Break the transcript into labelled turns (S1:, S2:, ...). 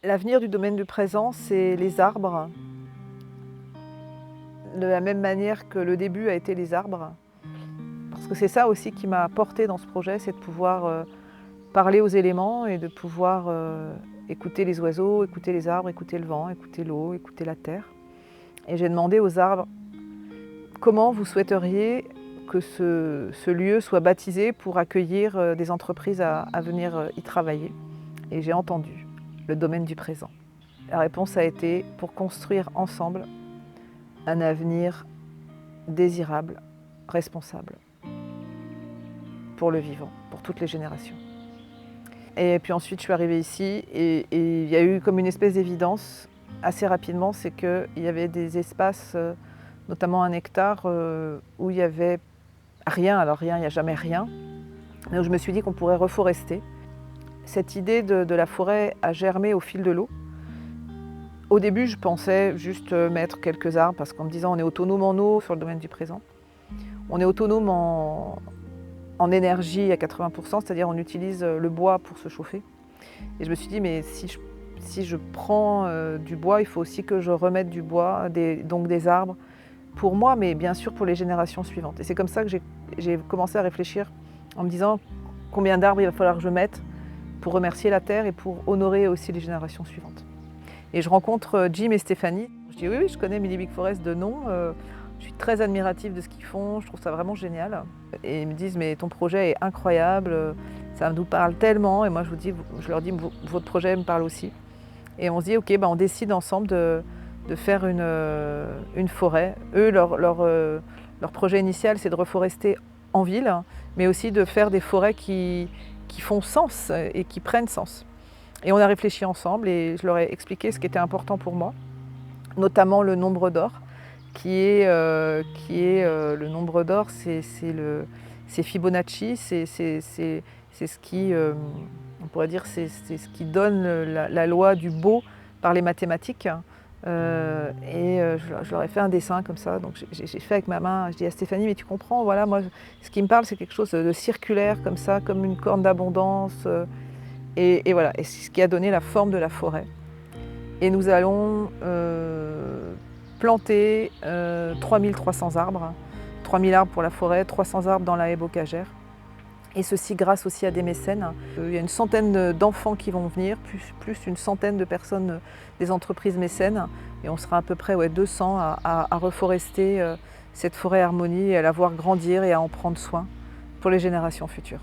S1: L'avenir du domaine du présent, c'est les arbres, de la même manière que le début a été les arbres. Parce que c'est ça aussi qui m'a portée dans ce projet, c'est de pouvoir parler aux éléments et de pouvoir écouter les oiseaux, écouter les arbres, écouter le vent, écouter l'eau, écouter la terre. Et j'ai demandé aux arbres comment vous souhaiteriez que ce lieu soit baptisé pour accueillir des entreprises à venir y travailler. Et j'ai entendu le domaine du présent. La réponse a été pour construire ensemble un avenir désirable, responsable, pour le vivant, pour toutes les générations. Et puis ensuite, je suis arrivée ici et il y a eu comme une espèce d'évidence assez rapidement, c'est qu'il y avait des espaces, notamment 1 hectare, où il y avait rien. Alors rien, il n'y a jamais rien, mais où je me suis dit qu'on pourrait reforester. Cette idée de la forêt a germé au fil de l'eau. Au début, je pensais juste mettre quelques arbres parce qu'en me disant on est autonome en eau sur le domaine du présent. On est autonome en énergie à 80%, c'est-à-dire on utilise le bois pour se chauffer. Et je me suis dit mais si je prends du bois, il faut aussi que je remette du bois, donc des arbres, pour moi, mais bien sûr pour les générations suivantes. Et c'est comme ça que j'ai commencé à réfléchir en me disant combien d'arbres il va falloir que je mette pour remercier la terre et pour honorer aussi les générations suivantes. Et je rencontre Jim et Stéphanie. Je dis oui, je connais Midi Big Forest de nom. Je suis très admirative de ce qu'ils font. Je trouve ça vraiment génial. Et ils me disent mais ton projet est incroyable. Ça nous parle tellement. Et moi je leur dis votre projet me parle aussi. Et on se dit ok, on décide ensemble de faire une forêt. Eux, leur projet initial, c'est de reforester en ville, mais aussi de faire des forêts qui font sens et qui prennent sens. Et on a réfléchi ensemble et je leur ai expliqué ce qui était important pour moi, notamment le nombre d'or, qui est le nombre d'or, c'est Fibonacci, c'est ce qui, on pourrait dire, c'est ce qui donne la loi du beau par les mathématiques. Je leur ai fait un dessin comme ça, donc j'ai fait avec ma main, je dis à Stéphanie, mais tu comprends, voilà, moi, ce qui me parle, c'est quelque chose de circulaire comme ça, comme une corne d'abondance. Et voilà, et c'est ce qui a donné la forme de la forêt. Et nous allons planter 3300 arbres, 3000 arbres pour la forêt, 300 arbres dans la haie bocagère. Et ceci grâce aussi à des mécènes. Il y a une centaine d'enfants qui vont venir, plus une centaine de personnes des entreprises mécènes. Et on sera à peu près 200 à reforester cette forêt harmonie et à la voir grandir et à en prendre soin pour les générations futures.